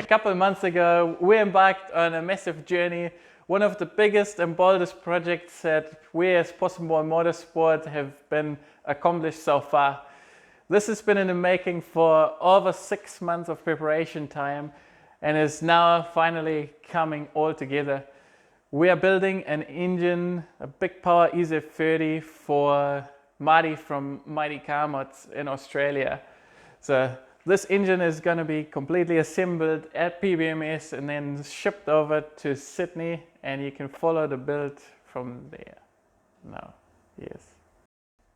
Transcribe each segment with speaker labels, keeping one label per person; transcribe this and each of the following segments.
Speaker 1: couple of months ago, we embarked on a massive journey, one of the biggest and boldest projects that we as Possum Motorsport have been accomplished so far. This has been in the making for over 6 months of preparation time and is now finally coming all together. We are building an engine, a big power EZ30 for Marty from Mighty Car Mods in Australia. So this engine is going to be completely assembled at PBMS and then shipped over to Sydney, and you can follow the build from there. Now, yes.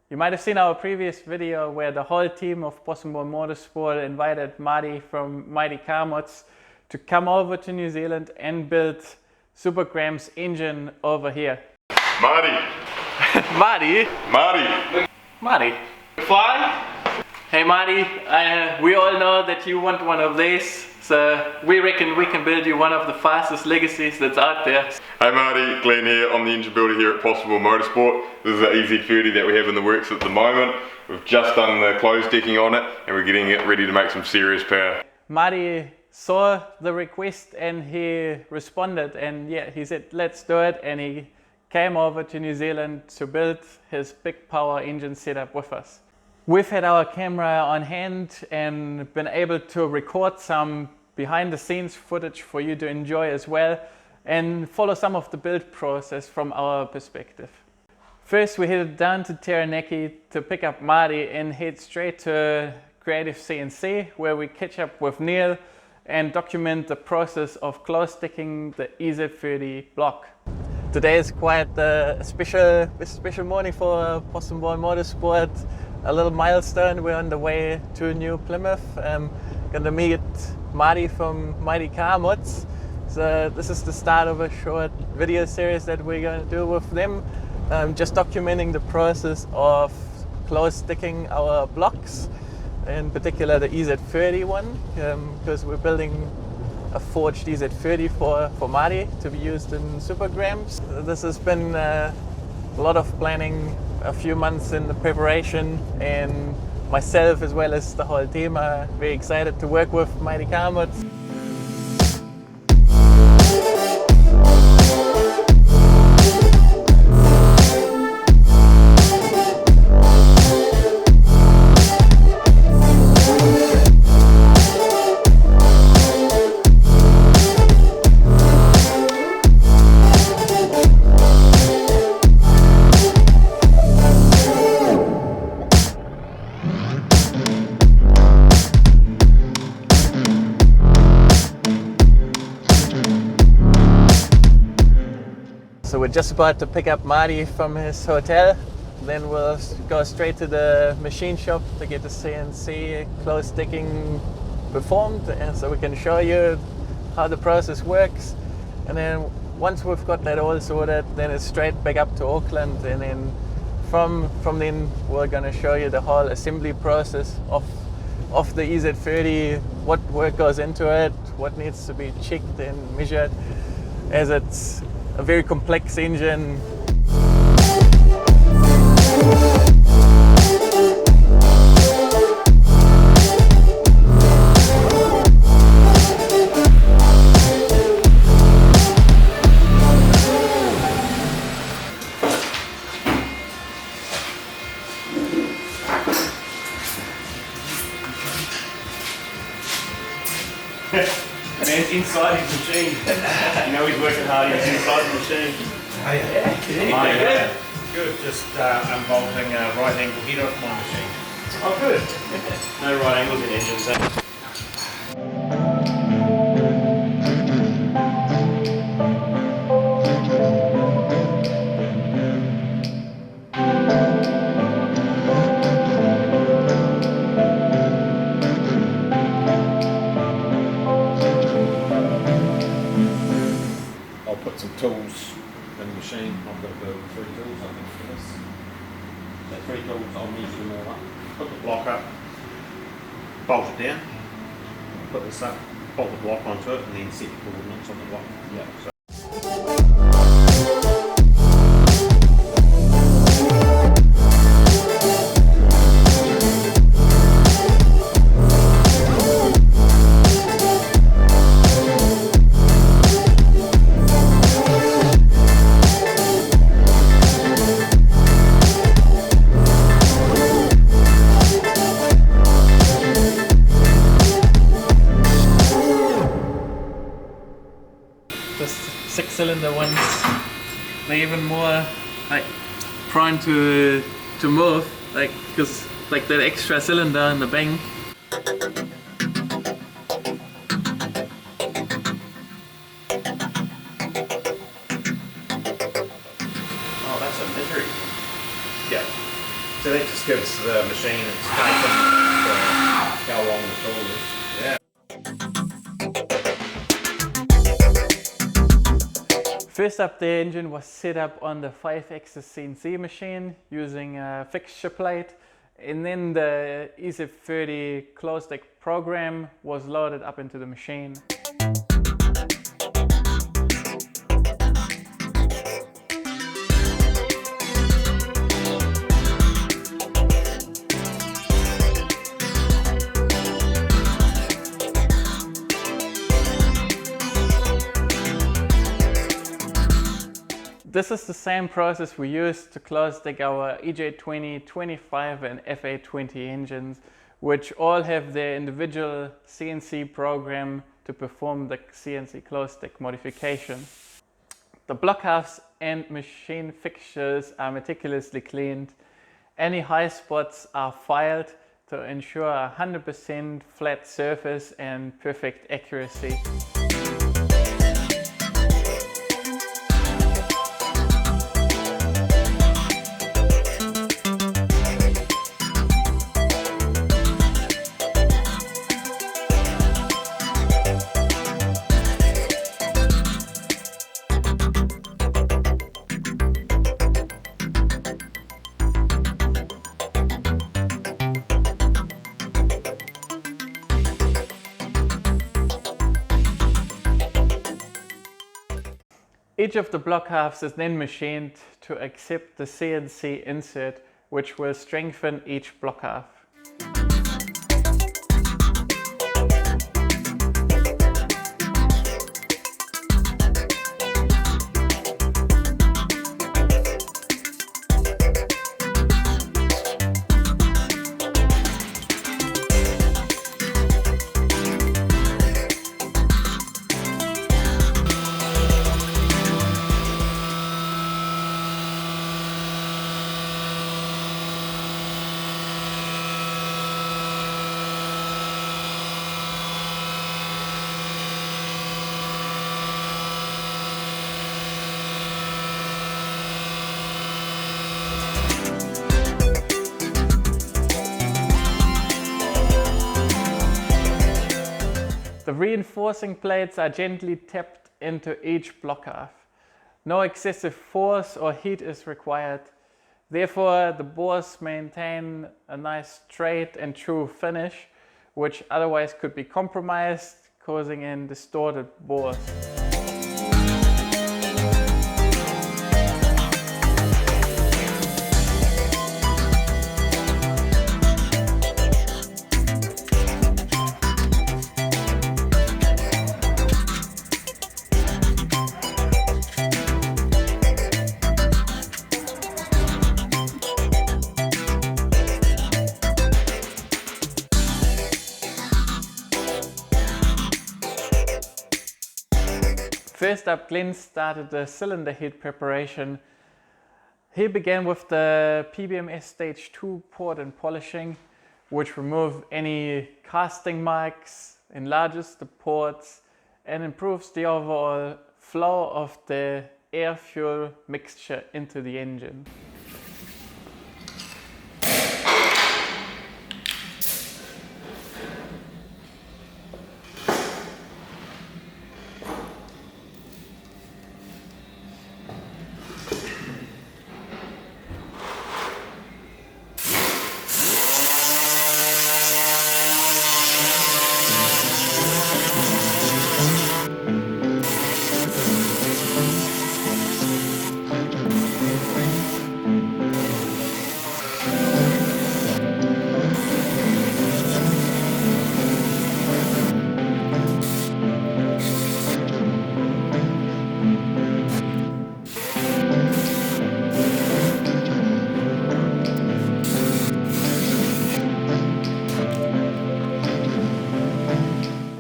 Speaker 1: You might have seen our previous video where the whole team of Possum Motorsport invited Marty from Mighty Car Mods to come over to New Zealand and build Super Graham's engine over here.
Speaker 2: Marty!
Speaker 1: Marty?
Speaker 2: Marty!
Speaker 1: Marty!
Speaker 2: Fly?
Speaker 1: Hey Marty, we all know that you want one of these, so we reckon we can build you one of the fastest legacies that's out there.
Speaker 2: Hey Marty, Glenn here. I'm the engine builder here at Possum Motorsport. This is the EZ30 that we have in the works at the moment. We've just done the closed decking on it and we're getting it ready to make some serious power.
Speaker 1: Marty saw the request and he responded, and yeah, he said let's do it, and he came over to New Zealand to build his big power engine setup with us. We've had our camera on hand and been able to record some behind the scenes footage for you to enjoy as well and follow some of the build process from our perspective. First we headed down to Taranaki to pick up Marty and head straight to Creative CNC, where we catch up with Neil and document the process of close sticking the EZ30 block. Today is quite a special morning for Possum Motorsport. A little milestone. We're on the way to New Plymouth. Gonna meet Marty from Mighty Car Mods. So this is the start of a short video series that we're going to do with them. Just documenting the process of close sticking our blocks, in particular the EZ30 one, because we're building a forged EZ30 for Marty to be used in Super Grams. This has been a lot of planning, a few months in the preparation, and myself as well as the whole team are very excited to work with Mighty Car Mods. So we're just about to pick up Marty from his hotel, then we'll go straight to the machine shop to get the CNC close sticking performed, and so we can show you how the process works. And then once we've got that all sorted, then it's straight back up to Auckland, and then from then we're going to show you the whole assembly process of the EZ30, what work goes into it, what needs to be checked and measured, as it's a very complex engine.
Speaker 3: And it's inside his machine. You know he's working hard, he's inside the machine.
Speaker 4: Oh yeah.
Speaker 3: Yeah. Good. Just unbolting a right angle heater off my machine.
Speaker 1: Oh good.
Speaker 3: No right angles in engines.
Speaker 4: I'll put some tools in the machine. I've got to build 3 tools, I think, for this. So 3 tools, I'll measure them all up.
Speaker 3: Put the block up, bolt it down, put this up, bolt the block onto it, and then set the coordinates on the block.
Speaker 4: Yeah.
Speaker 3: So
Speaker 1: cylinder ones, they're even more like prone to move, like because like that extra cylinder in the bank.
Speaker 3: Oh, that's a misery. Yeah. So that just gives the machine its statement for how long the tool is. Yeah.
Speaker 1: First up, the engine was set up on the 5-axis CNC machine using a fixture plate, and then the EZ30 closed deck program was loaded up into the machine. This is the same process we used to close deck our EJ20, 25 and FA20 engines, which all have their individual CNC program to perform the CNC closed deck modification. The block halves and machine fixtures are meticulously cleaned. Any high spots are filed to ensure a 100% flat surface and perfect accuracy. Each of the block halves is then machined to accept the CNC insert, which will strengthen each block half. The reinforcing plates are gently tapped into each block half. No excessive force or heat is required. Therefore, the bores maintain a nice straight and true finish, which otherwise could be compromised, causing in distorted bores. First up, Glenn started the cylinder head preparation. He began with the PBMS Stage 2 port and polishing, which removes any casting marks, enlarges the ports, and improves the overall flow of the air-fuel mixture into the engine.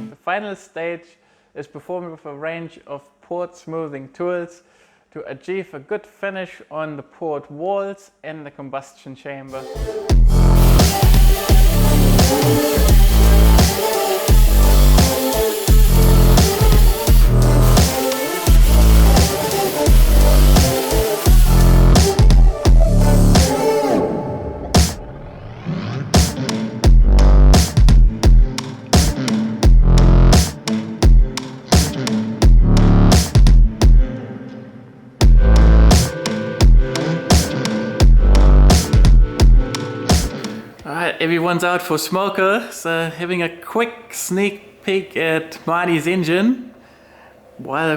Speaker 1: The final stage is performed with a range of port smoothing tools to achieve a good finish on the port walls and the combustion chamber. Alright, everyone's out for smoker, so having a quick sneak peek at Marty's engine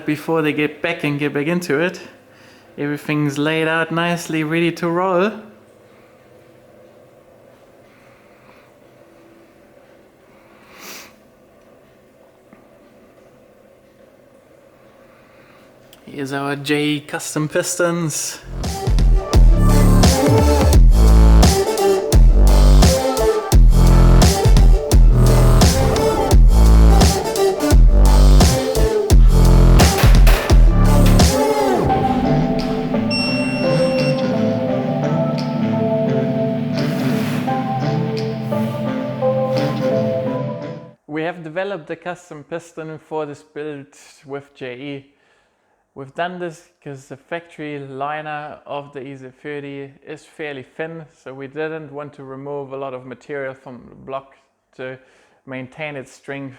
Speaker 1: before they get back into it. Everything's laid out nicely, ready to roll. Here's our J custom pistons. We have developed a custom piston for this build with JE. We've done this because the factory liner of the EZ30 is fairly thin, so we didn't want to remove a lot of material from the block to maintain its strength.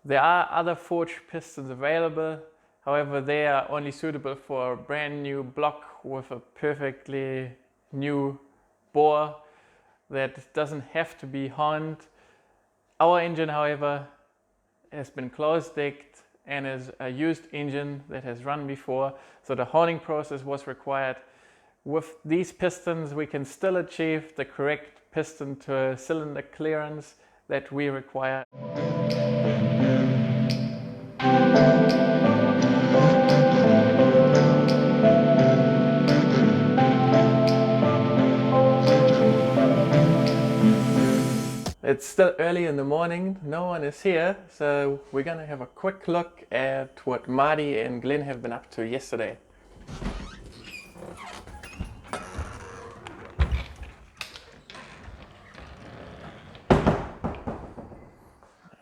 Speaker 1: There are other forged pistons available, however they are only suitable for a brand new block with a perfectly new bore that doesn't have to be honed. Our engine, however, has been closed-decked and is a used engine that has run before, so the honing process was required. With these pistons we can still achieve the correct piston to cylinder clearance that we require. It's still early in the morning, no one is here, so we're gonna have a quick look at what Marty and Glenn have been up to yesterday.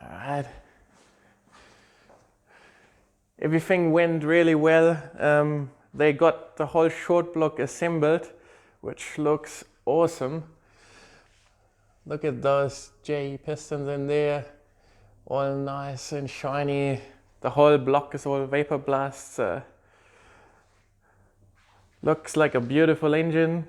Speaker 1: Alright. Everything went really well. They got the whole short block assembled, which looks awesome. Look at those JE pistons in there, all nice and shiny. The whole block is all vapor blasts. Looks like a beautiful engine.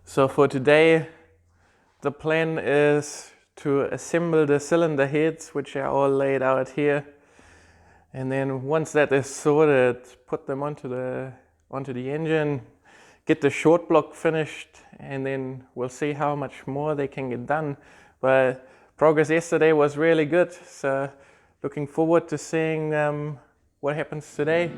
Speaker 1: So for today, the plan is to assemble the cylinder heads, which are all laid out here. And then once that is sorted, put them onto the engine, get the short block finished, and then we'll see how much more they can get done. But progress yesterday was really good, so looking forward to seeing what happens today.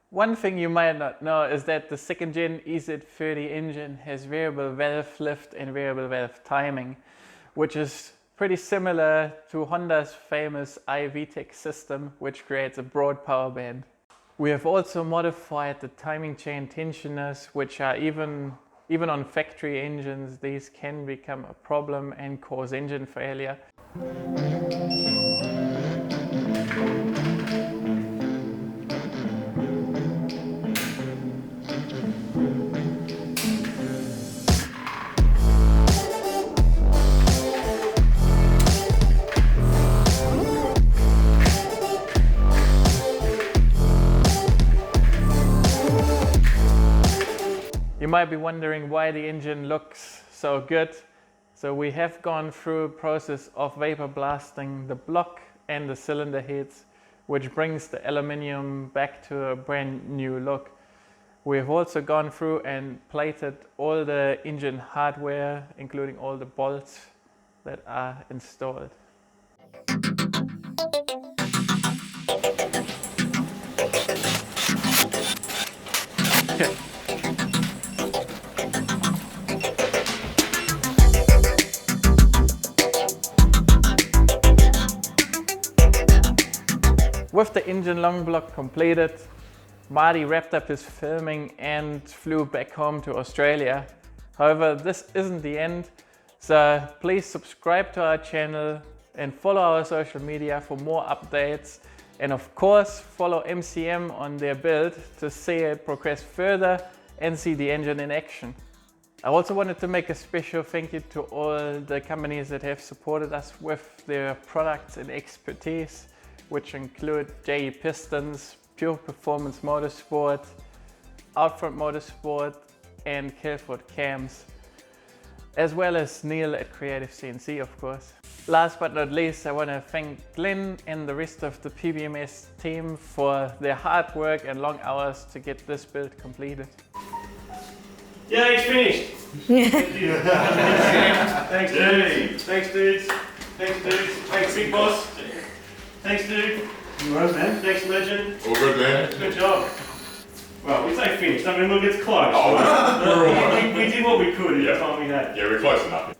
Speaker 1: One thing you might not know is that the second gen EZ30 engine has variable valve lift and variable valve timing, which is pretty similar to Honda's famous iVTEC system, which creates a broad power band. We have also modified the timing chain tensioners, which are even on factory engines, these can become a problem and cause engine failure. You might be wondering why the engine looks so good. So we have gone through a process of vapor blasting the block and the cylinder heads, which brings the aluminium back to a brand new look. We've also gone through and plated all the engine hardware, including all the bolts that are installed. With the engine long block completed, Marty wrapped up his filming and flew back home to Australia. However, this isn't the end, so please subscribe to our channel and follow our social media for more updates. And of course, follow MCM on their build to see it progress further and see the engine in action. I also wanted to make a special thank you to all the companies that have supported us with their products and expertise, which include JE Pistons, Pure Performance Motorsport, Outfront Motorsport, and Kilford Cams, as well as Neil at Creative CNC, of course. Last but not least, I want to thank Glenn and the rest of the PBMS team for their hard work and long hours to get this build completed.
Speaker 3: Yeah, it's finished. Thank you. Thanks, dudes. Thanks, dudes. Thanks, dudes. Thanks, Big Boss. Thanks, dude. You right, man. Thanks, Legend.
Speaker 2: All good, man.
Speaker 3: Good job. Well, we say finished. I mean, look, it's close.
Speaker 2: Oh,
Speaker 3: we did what we could in the time we had.
Speaker 2: Yeah, we're close enough.